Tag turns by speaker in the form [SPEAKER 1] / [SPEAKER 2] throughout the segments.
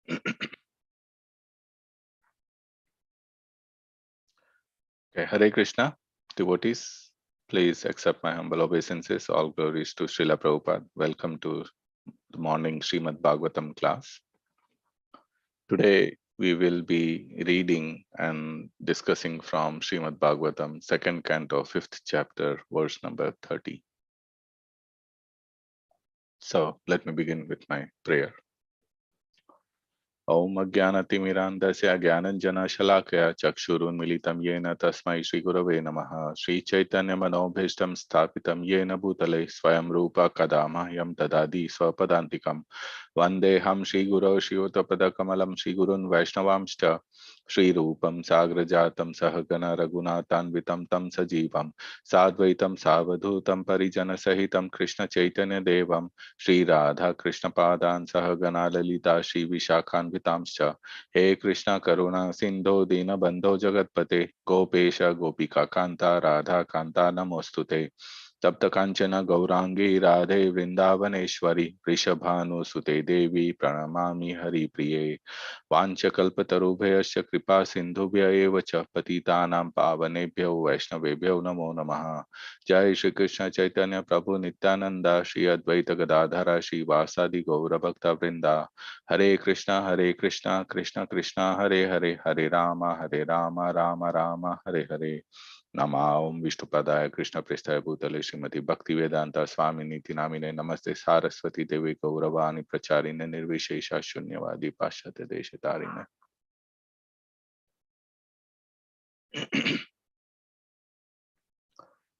[SPEAKER 1] Okay, Hare Krishna, devotees, please accept my humble obeisances. All glories to Srila Prabhupada. Welcome to the morning Srimad Bhagavatam class. Today we will be reading and discussing from Srimad Bhagavatam, second canto, fifth chapter, verse number 30. So let me begin with my prayer. Om Ajnanatimirandasya Jnananjana Chakshurunmilitam Yena Tasmai Shri Gurave Namaha Shri Chaitanya Manobhishtam Sthapitam Yena Bhutale Swayam Rupa Kadamahyam Tadadi Swapadantikam Vandeham Shri Guru Shriyotapada Kamalam Shri Gurun Vaishnavamshta Shri Rupam Sagrajatam Sahagana Raghunathanvitam Tam Sajivam Sadvaitam Savadhutam Parijana Sahitam Krishna Chaitanya Devam Shri Radha Krishna Padan Sahagana Lalita Shri Vishakhanvitamscha He Krishna Karuna Sindho Dina Bandho Jagatpate Gopesha Gopika Kanta Radha Kanta Namostute तप्त कांचन गौरांगी राधे वृंदावनेश्वरी वृषभानुसुते देवी प्रणमामि हरिप्रिये वाञ्छकल्पतरुभ्यश्च कृपा सिन्धुभ्य एव च पतितानां पावनेभ्यो वैष्णवेभ्यो नमो नमः जय श्री कृष्ण चैतन्य प्रभु नित्यानंद श्री अद्वैत गदाधर श्रीवासादि गौरभक्त वृंदा हरे कृष्णा कृष्ण कृष्ण हरे हरे हरे राम राम राम हरे हरे नमां विष्णुपदाय कृष्ण पृष्ठाय भूतले श्रीमती भक्ति वेदांता स्वामी नामिने नमस्ते सारस्वती देवी गौरवाणी प्रचारिणे निर्विशेषा शून्यवादी पाश्चात्य देश तारिणे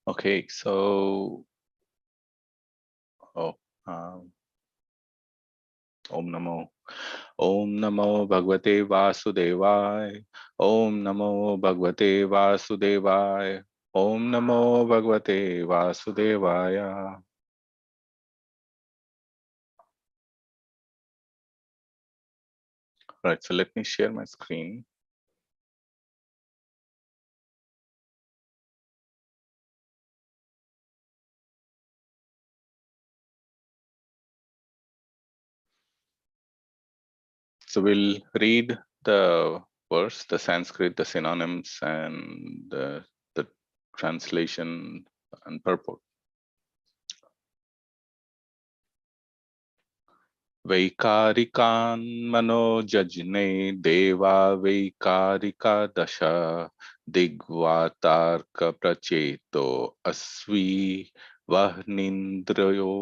[SPEAKER 1] Okay, so oh, Om Namo Bhagavate Vasudevaya. Om Namo Bhagavate Vasudevaya. Om Namo Bhagavate Vasudevaya. Right, so let me share my screen. So we'll read the verse, the Sanskrit, the synonyms, and the translation and purport. वैकारिकान् मनोजज्ञे देवा वैकारिका दशा दिग्वातार्क प्रचेतो अस्वी वह्निन्द्रयो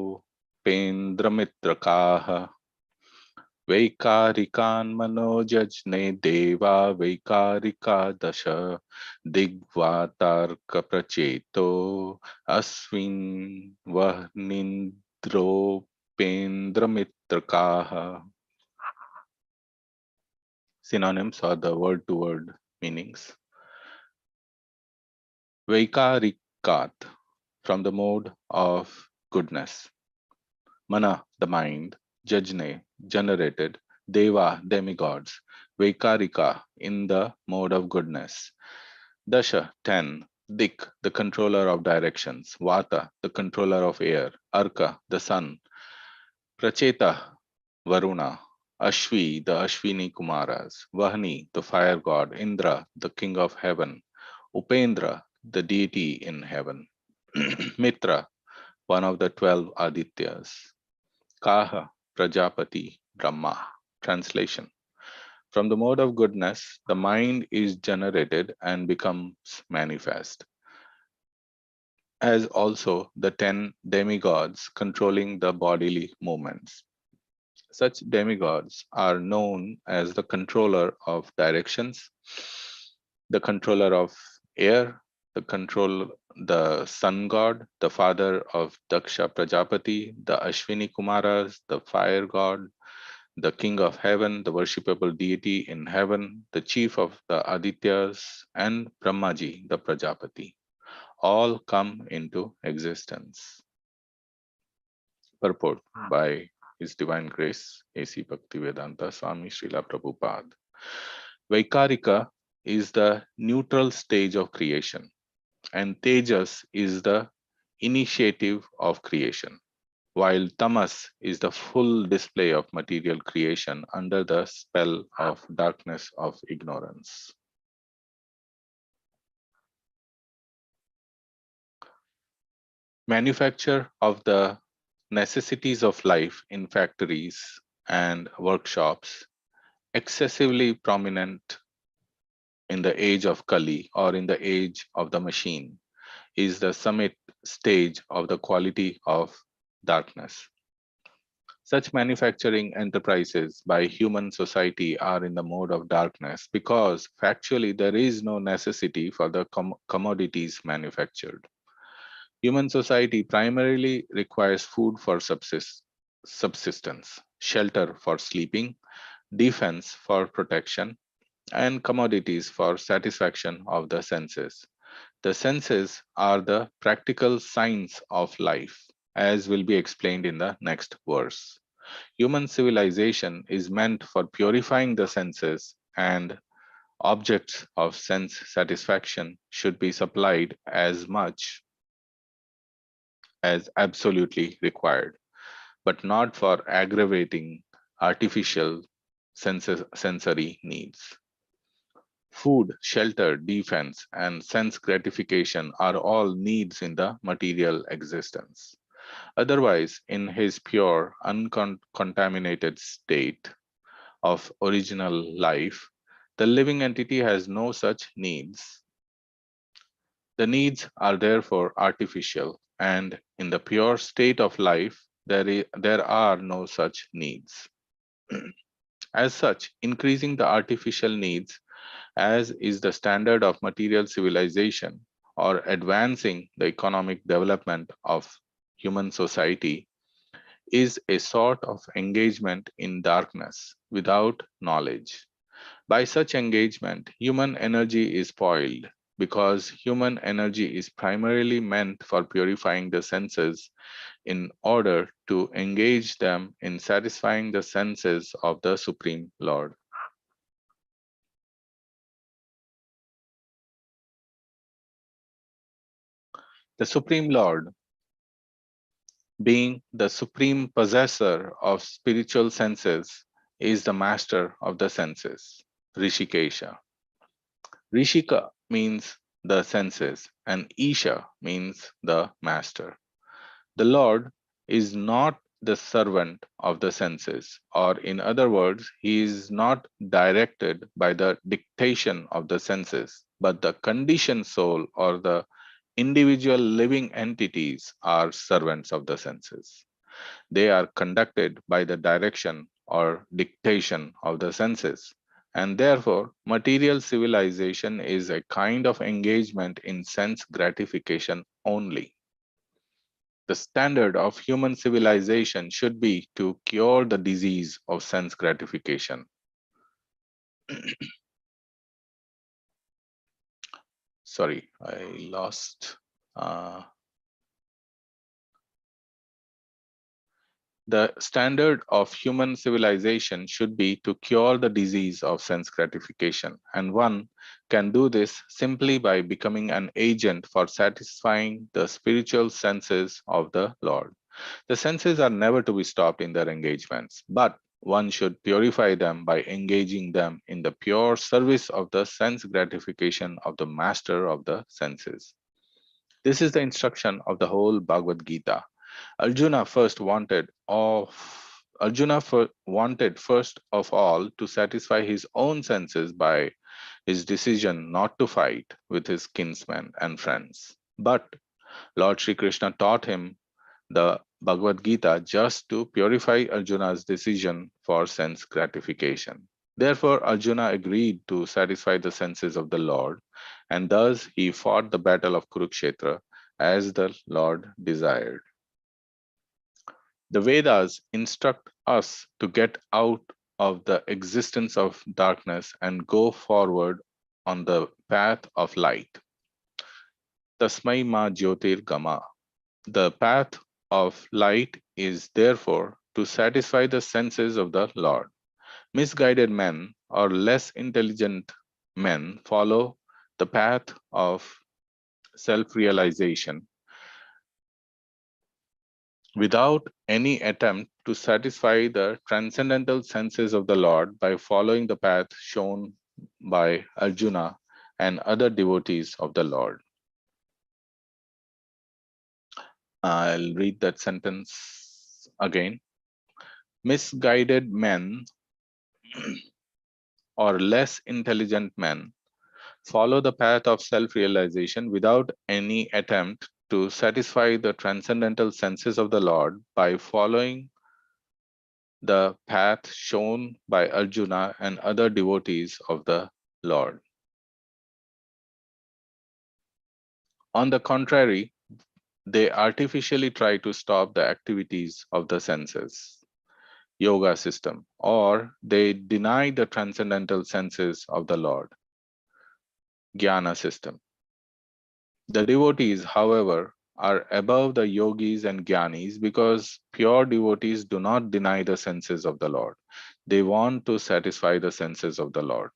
[SPEAKER 1] पेन्द्रमित्रकाः वैकारिकान् मनोजज्ञे देवा वैकारिका दश दिग्वातार्क प्रचेतो अस्विन् वह्निन्द्रोपेन्द्रमित्रकाः. Synonyms or the word to word meanings. Vaikarikat, from the mode of goodness. Mana, the mind. Jajne, generated. Deva, demigods. Vaikarika, in the mode of goodness. Dasha, 10. Dik, the controller of directions. Vata, the controller of air. Arka, the sun. Pracheta, Varuna. Ashvi, the Ashwini Kumaras. Vahni, the fire god. Indra, the king of heaven. Upendra, the deity in heaven. Mitra, one of the 12 Adityas. Kaha, Prajapati, Brahma. Translation. From the mode of goodness, the mind is generated and becomes manifest, as also the 10 demigods controlling the bodily movements. Such demigods are known as the controller of directions, the controller of air, the sun god, the father of Daksha Prajapati, the Ashwini Kumaras, the fire god, the king of heaven, the worshipable deity in heaven, the chief of the Adityas, and Brahmaji, the Prajapati. All come into existence. Purport by His Divine Grace, A.C. Bhaktivedanta Swami Srila Prabhupada. Vaikarika is the neutral stage of creation, and Tejas is the initiative of creation. while tamas is the full display of material creation under the spell of darkness of ignorance. Manufacture of the necessities of life in factories and workshops, excessively prominent in the age of Kali or in the age of the machine, is the summit stage of the quality of darkness. Such manufacturing enterprises by human society are in the mode of darkness because factually there is no necessity for the commodities manufactured. Human society primarily requires food for subsistence, shelter for sleeping, defense for protection, and commodities for satisfaction of the senses. The senses are the practical signs of life, as will be explained in the next verse. Human civilization is meant for purifying the senses, and objects of sense satisfaction should be supplied as much as absolutely required, but not for aggravating artificial sensory needs. Food, shelter, defense, and sense gratification are all needs in the material existence. Otherwise, in his pure, uncontaminated state of original life, the living entity has no such needs. The needs are therefore artificial, and in the pure state of life, there are no such needs. As such, increasing the artificial needs, as is the standard of material civilization, or advancing the economic development of human society, is a sort of engagement in darkness without knowledge. By such engagement, human energy is spoiled because human energy is primarily meant for purifying the senses in order to engage them in satisfying the senses of the Supreme Lord. The Supreme Lord, being the supreme possessor of spiritual senses, is the master of the senses, Rishikesha. Rishika means the senses, and Isha means the master. The Lord is not the servant of the senses, or in other words, he is not directed by the dictation of the senses, but the conditioned soul or the individual living entities are servants of the senses. They are conducted by the direction or dictation of the senses. And therefore, material civilization is a kind of engagement in sense gratification only. The standard of human civilization should be to cure the disease of sense gratification. Sorry, I lost. The standard of human civilization should be to cure the disease of sense gratification, and one can do this simply by becoming an agent for satisfying the spiritual senses of the Lord. The senses are never to be stopped in their engagements, but one should purify them by engaging them in the pure service of the sense gratification of the master of the senses. This is the instruction of the whole Bhagavad Gita. Arjuna first wanted of wanted first of all to satisfy his own senses by his decision not to fight with his kinsmen and friends. But Lord Sri Krishna taught him the Bhagavad Gita just to purify Arjuna's decision for sense gratification. Therefore, Arjuna agreed to satisfy the senses of the Lord, and thus he fought the battle of Kurukshetra as the Lord desired. The Vedas instruct us to get out of the existence of darkness and go forward on the path of light. Tasmai ma jyotir gama. The path of light is therefore to satisfy the senses of the Lord. Misguided men or less intelligent men follow the path of self realization without any attempt to satisfy the transcendental senses of the Lord by following the path shown by Arjuna and other devotees of the Lord. I'll read that sentence again. Misguided men or less intelligent men follow the path of self-realization without any attempt to satisfy the transcendental senses of the Lord by following the path shown by Arjuna and other devotees of the Lord. On the contrary, they artificially try to stop the activities of the senses, yoga system, or they deny the transcendental senses of the Lord, jnana system. The devotees, however, are above the yogis and jnanis because pure devotees do not deny the senses of the Lord. They want to satisfy the senses of the Lord.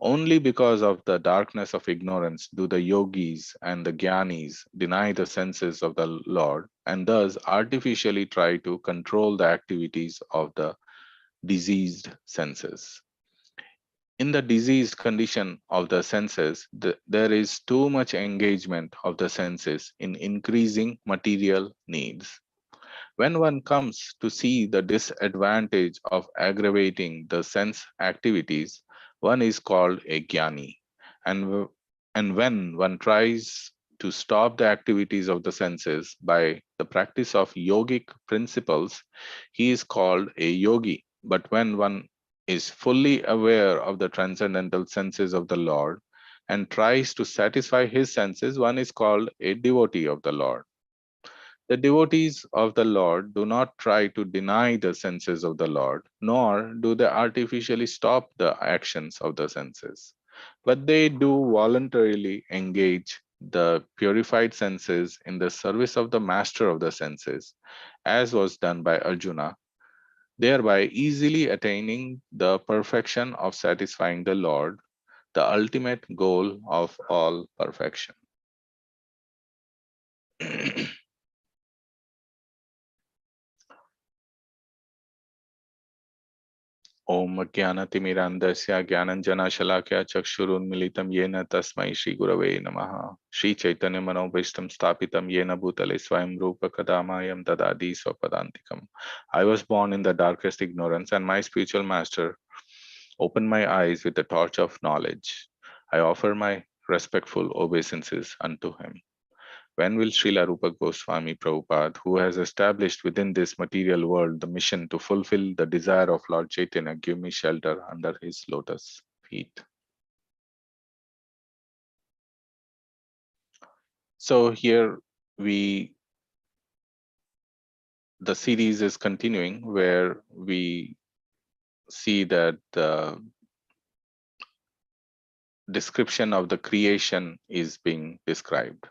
[SPEAKER 1] Only because of the darkness of ignorance do the yogis and the jnanis deny the senses of the Lord and thus artificially try to control the activities of the diseased senses. In the diseased condition of the senses, there is too much engagement of the senses in increasing material needs. When one comes to see the disadvantage of aggravating the sense activities, one is called a jnani. And when one tries to stop the activities of the senses by the practice of yogic principles, he is called a yogi. But when one is fully aware of the transcendental senses of the Lord and tries to satisfy his senses, one is called a devotee of the Lord. The devotees of the Lord do not try to deny the senses of the Lord, nor do they artificially stop the actions of the senses, but they do voluntarily engage the purified senses in the service of the master of the senses, as was done by Arjuna, thereby easily attaining the perfection of satisfying the Lord, the ultimate goal of all perfection. ओम ज्ञानतिमिरान्धस्य ज्ञानञ्जनशलाकया चक्षुरुन्मिलितं येन तस्मै श्रीगुरवे नमः। श्रीचैतन्यमनोभीष्टं स्थापितं येन भूतले स्वयं रूप कदा मह्यं ददाति स्वपदान्तिकम्. I was born in the darkest ignorance, and my spiritual master opened my eyes with the torch of knowledge. I offer my respectful obeisances unto him. When will Srila Rupa Goswami Prabhupada, who has established within this material world the mission to fulfill the desire of Lord Chaitanya, give me shelter under his lotus feet? So here the series is continuing where we see that the description of the creation is being described.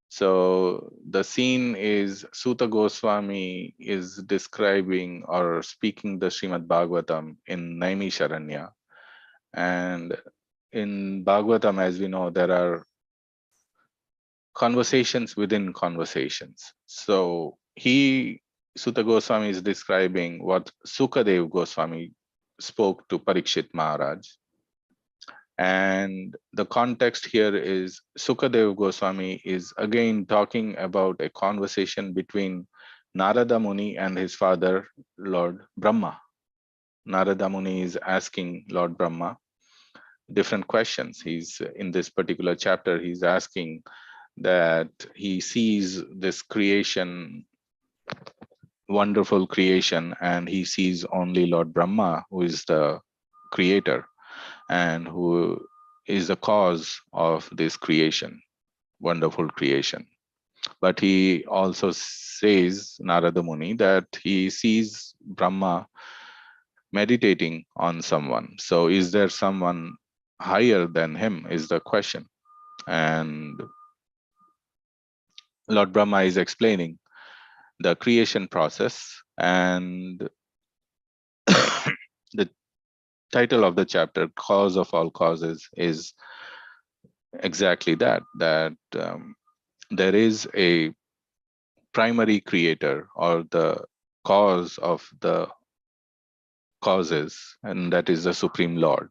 [SPEAKER 1] So the scene is Suta Goswami is describing or speaking the Srimad Bhagavatam in Naimisharanya. And in Bhagavatam, as we know, there are conversations within conversations. So Suta Goswami is describing what Sukadev Goswami spoke to Parikshit Maharaj. And the context here is Sukadev Goswami is again talking about a conversation between Narada Muni and his father, Lord Brahma. Narada Muni is asking Lord Brahma different questions. He's in this particular chapter, he's asking that he sees this creation, wonderful creation, and he sees only Lord Brahma, who is the creator and who is the cause of this creation, wonderful creation. But he also says, Narada Muni, that he sees Brahma meditating on someone. So is there someone higher than him is the question. And Lord Brahma is explaining the creation process, and the title of the chapter, Cause of All Causes, is exactly that there is a primary creator or the cause of the causes, and that is the Supreme Lord.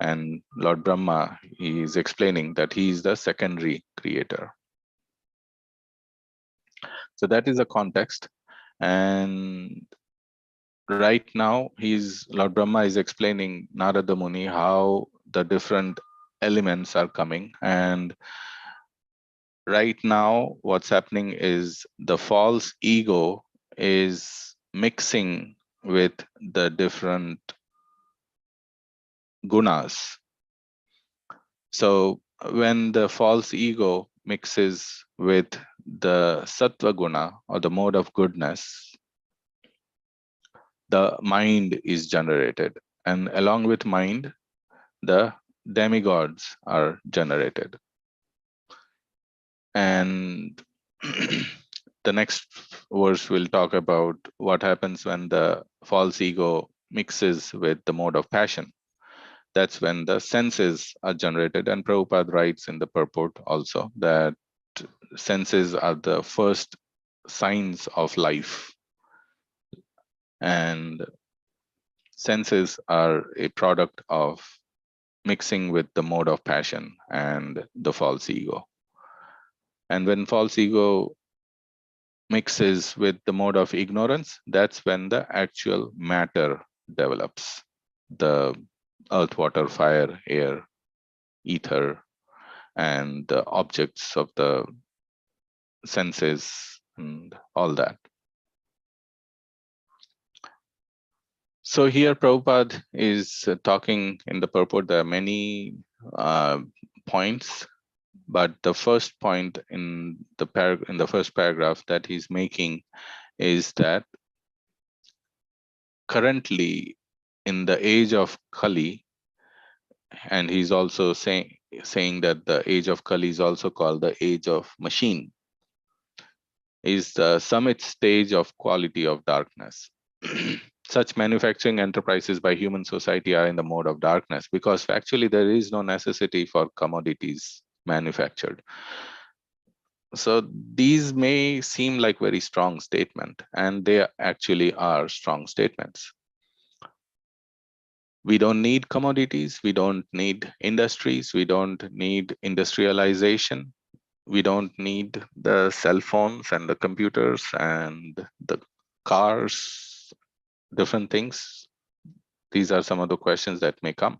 [SPEAKER 1] And Lord Brahma, he is explaining that he is the secondary creator. So that is the context. And right now, Lord Brahma is explaining Narada Muni how the different elements are coming. And right now, what's happening is the false ego is mixing with the different gunas. So when the false ego mixes with the sattva guna or the mode of goodness, the mind is generated. And along with mind, the demigods are generated. And the next verse will talk about what happens when the false ego mixes with the mode of passion. That's when the senses are generated. And Prabhupada writes in the purport also that senses are the first signs of life. And senses are a product of mixing with the mode of passion and the false ego. And when false ego mixes with the mode of ignorance, that's when the actual matter develops. The earth, water, fire, air, ether, and the objects of the senses and all that. So here Prabhupada is talking in the purport. There are many points, but the first point in the first paragraph that he's making is that currently in the age of Kali, and he's also saying that the age of Kali is also called the age of machine, is the summit stage of quality of darkness. Such manufacturing enterprises by human society are in the mode of darkness because actually there is no necessity for commodities manufactured. So these may seem like very strong statement, and they actually are strong statements. We don't need commodities, we don't need industries, we don't need industrialization, we don't need the cell phones and the computers and the cars, different things. These are some of the questions that may come.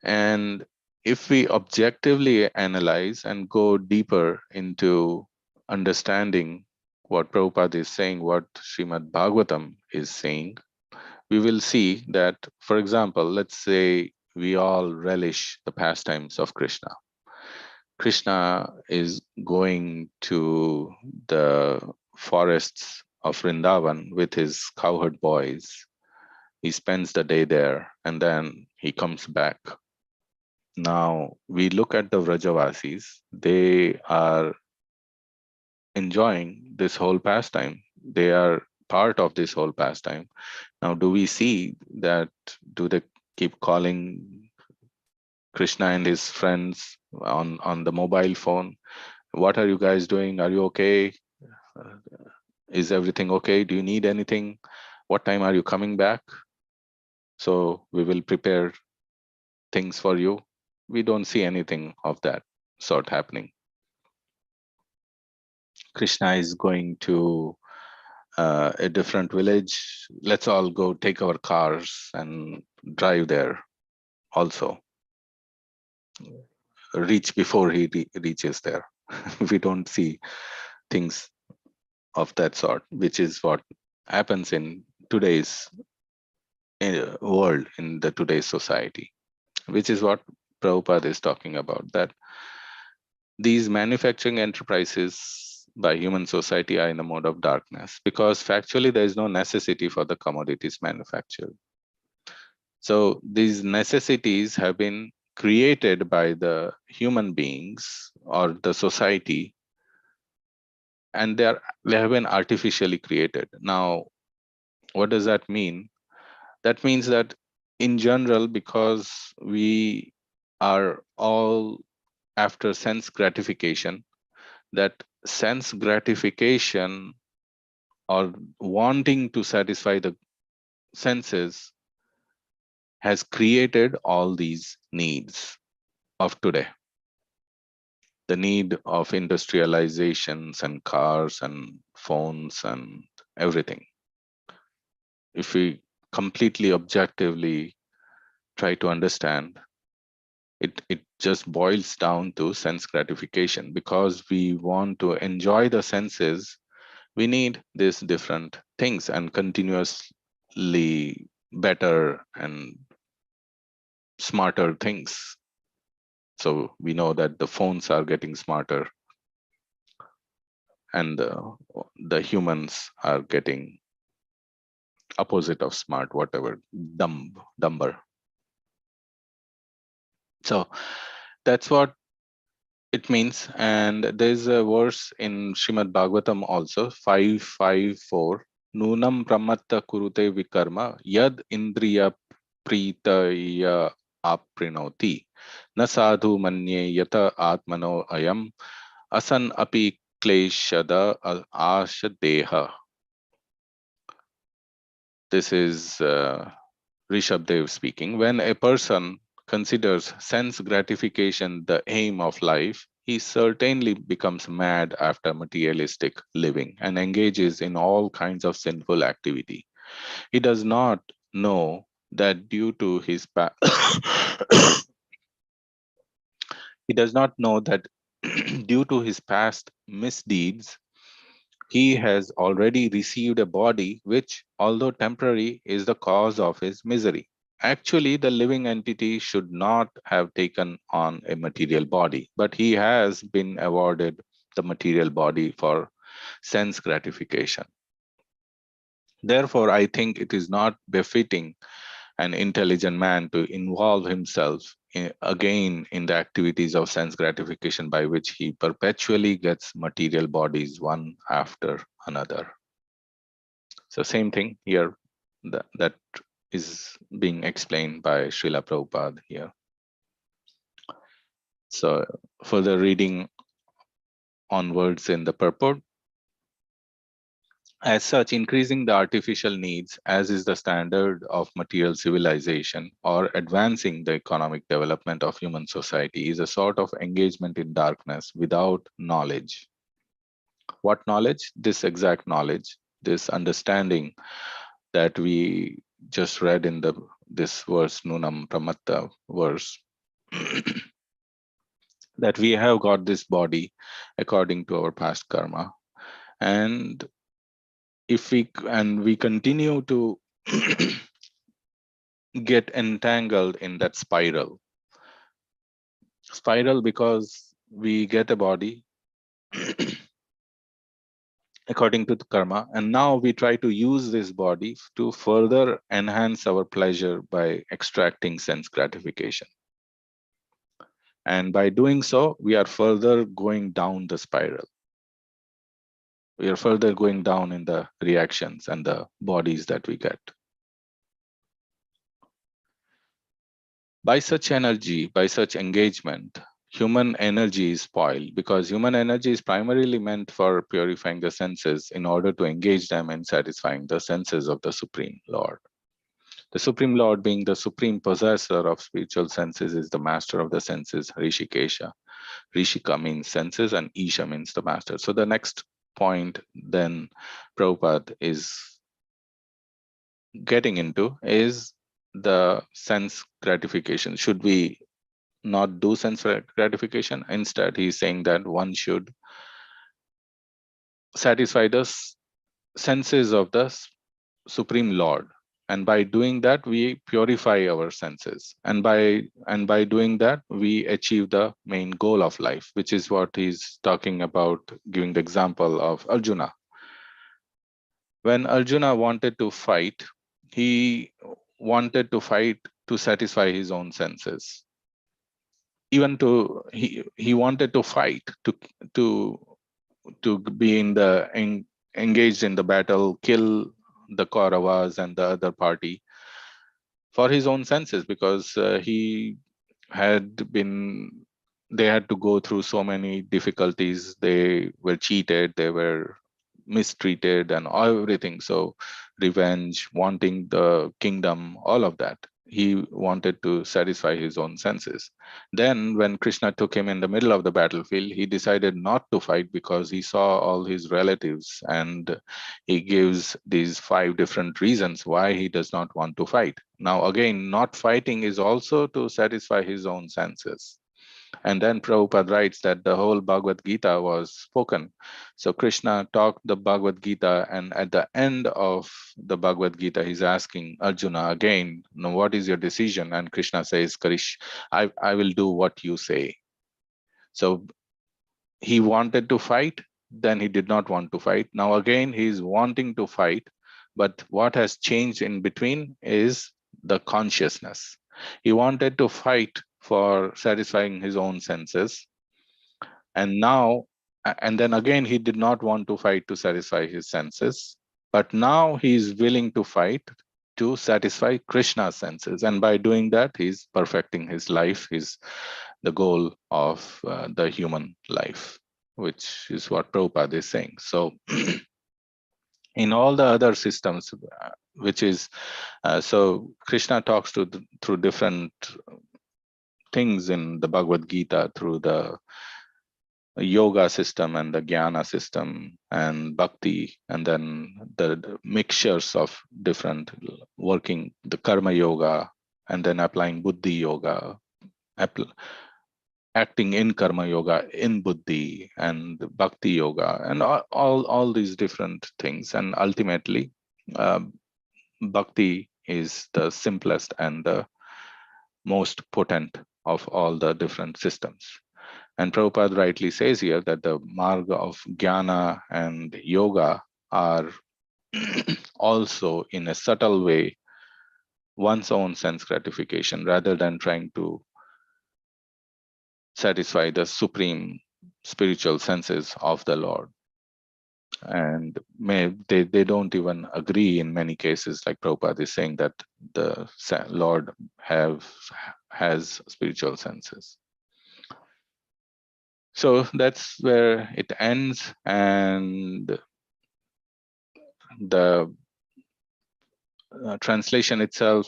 [SPEAKER 1] And if we objectively analyze and go deeper into understanding what Prabhupada is saying, what Srimad Bhagavatam is saying, we will see that, for example, let's say we all relish the pastimes of Krishna. Krishna is going to the forests of Vrindavan with his cowherd boys. He spends the day there and then he comes back. Now we look at the Vrajavasis, they are enjoying this whole pastime. They are part of this whole pastime. Now, do we see that, do they keep calling Krishna and his friends on the mobile phone? What are you guys doing? Are you okay? Is everything okay? Do you need anything? What time are you coming back? So we will prepare things for you. We don't see anything of that sort happening. Krishna is going to a different village. Let's all go take our cars and drive there also. Reach before he reaches there. We don't see things of that sort, which is what happens in today's world, in the today's society, which is what Prabhupada is talking about, that these manufacturing enterprises by human society are in the mode of darkness because factually there is no necessity for the commodities manufactured. So these necessities have been created by the human beings or the society, and they have been artificially created. Now, what does that mean? That means that in general, because we are all after sense gratification, that sense gratification or wanting to satisfy the senses has created all these needs of today. The need of industrializations and cars and phones and everything. If we completely objectively try to understand, it just boils down to sense gratification. Because we want to enjoy the senses, we need these different things and continuously better and smarter things. So we know that the phones are getting smarter, and the humans are getting opposite of smart, whatever, dumber. So that's what it means. And there's a verse in Srimad Bhagavatam also, 5:5-4. Nunam pramatta kurute vikarma yad indriya pritaya aprinoti na sadhu manye yata atmano ayam asan api kleshada ashadeha. This is Rishabdev speaking. When a person considers sense gratification the aim of life, he certainly becomes mad after materialistic living and engages in all kinds of sinful activity. He does not know that due to his he does not know that due to his past misdeeds, he has already received a body which, although temporary, is the cause of his misery. Actually, the living entity should not have taken on a material body, but he has been awarded the material body for sense gratification. Therefore, I think it is not befitting an intelligent man to involve himself again in the activities of sense gratification by which he perpetually gets material bodies one after another. So same thing here, that is being explained by Srila Prabhupada here. So further reading onwards in the purport. As such, increasing the artificial needs, as is the standard of material civilization, or advancing the economic development of human society, is a sort of engagement in darkness without knowledge. What knowledge? This exact knowledge, this understanding that we just read in this verse, Nunam Pramatta verse, that we have got this body according to our past karma. And if we continue to get entangled in that spiral because we get a body according to the karma, and now we try to use this body to further enhance our pleasure by extracting sense gratification. And by doing so, we are further going down the spiral. We are further going down in the reactions and the bodies that we get. By such energy, by such engagement, human energy is spoiled, because human energy is primarily meant for purifying the senses in order to engage them in satisfying the senses of the Supreme Lord. The Supreme Lord, being the supreme possessor of spiritual senses, is the master of the senses, Rishikesha. Rishika means senses and Isha means the master. So the next point then Prabhupada is getting into is the sense gratification. Should we not do sense gratification? Instead, he's saying that one should satisfy the senses of the Supreme Lord, and by doing that we purify our senses, and by doing that we achieve the main goal of life, which is what he's talking about, giving the example of Arjuna. When Arjuna wanted to fight, he wanted to fight to satisfy his own senses. Even to he wanted to fight to be engaged in the battle, kill the Kauravas and the other party for his own senses, because he had been they had to go through so many difficulties. They were cheated, they were mistreated and everything. So revenge, wanting the kingdom, all of that. He wanted to satisfy his own senses. Then when Krishna took him in the middle of the battlefield, he decided not to fight because he saw all his relatives, and he gives these 5 different reasons why he does not want to fight. Now again, not fighting is also to satisfy his own senses. And then Prabhupada writes that the whole Bhagavad Gita was spoken. So Krishna talked the Bhagavad Gita, and at the end of the Bhagavad Gita, he's asking Arjuna again, "Now, what is your decision?" And Krishna says, "Karish, I will do what you say." So he wanted to fight, then he did not want to fight. Now again, he's wanting to fight, but what has changed in between is the consciousness. He wanted to fight for satisfying his own senses, and now, and then again, he did not want to fight to satisfy his senses, but now he's willing to fight to satisfy Krishna's senses. And by doing that, he's perfecting his life, his the goal of the human life, which is what Prabhupada is saying. So in all the other systems, which is, so Krishna talks through different things in the Bhagavad Gita, through the yoga system and the jnana system and bhakti, and then the mixtures of different working, the karma yoga, and then applying buddhi yoga, acting in karma yoga in buddhi, and bhakti yoga, and all these different things. And ultimately, bhakti is the simplest and the most potent of all the different systems. And Prabhupada rightly says here that the marga of jnana and yoga are also, in a subtle way, one's own sense gratification rather than trying to satisfy the supreme spiritual senses of the Lord. And they don't even agree in many cases, like Prabhupada is saying that the Lord has spiritual senses. So that's where it ends, and the translation itself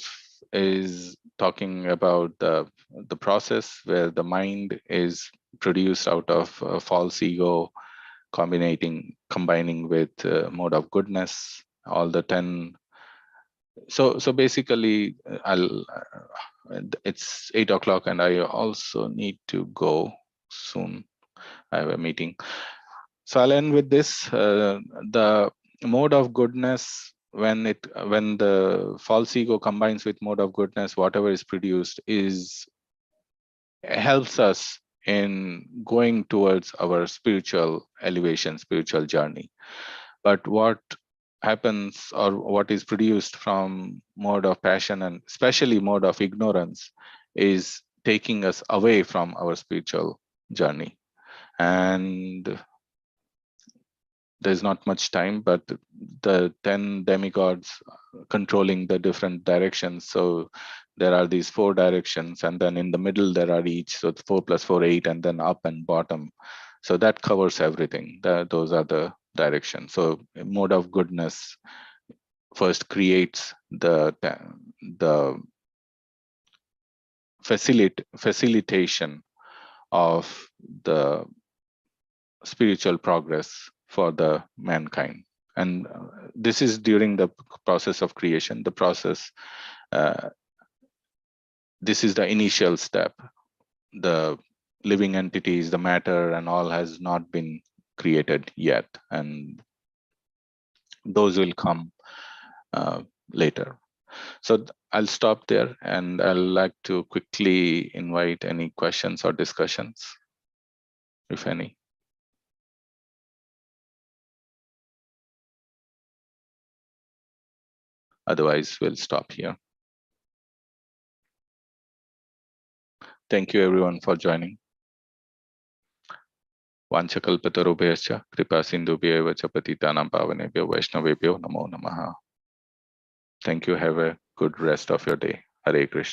[SPEAKER 1] is talking about the process where the mind is produced out of false ego, combining with mode of goodness, all the 10. So basically, it's 8 o'clock, and I also need to go soon. I have a meeting. So I'll end with this. The mode of goodness, when the false ego combines with mode of goodness, whatever is produced helps us in going towards our spiritual elevation, spiritual journey. But what happens, or what is produced from mode of passion, and especially mode of ignorance, is taking us away from our spiritual journey. And there's not much time, but the 10 demigods controlling the different directions. So there are these 4 directions, and then in the middle there are each. So 4 plus 4, 8, and then up and bottom. So that covers everything. Those are the directions. So mode of goodness first creates the facilitation of the spiritual progress for the mankind. And this is during the process of creation. The process, this is the initial step. The living entities, the matter and all has not been created yet, and those will come later. So I'll stop there, and I'll like to quickly invite any questions or discussions, if any. Otherwise, we'll stop here. Thank you everyone for joining. Vanchakalpatarubhyascha kripa sindhubhya eva cha patitanam pavanebhyo vaishnavebhyo namo namaha. Thank you. Have a good rest of your day. Hare Krishna.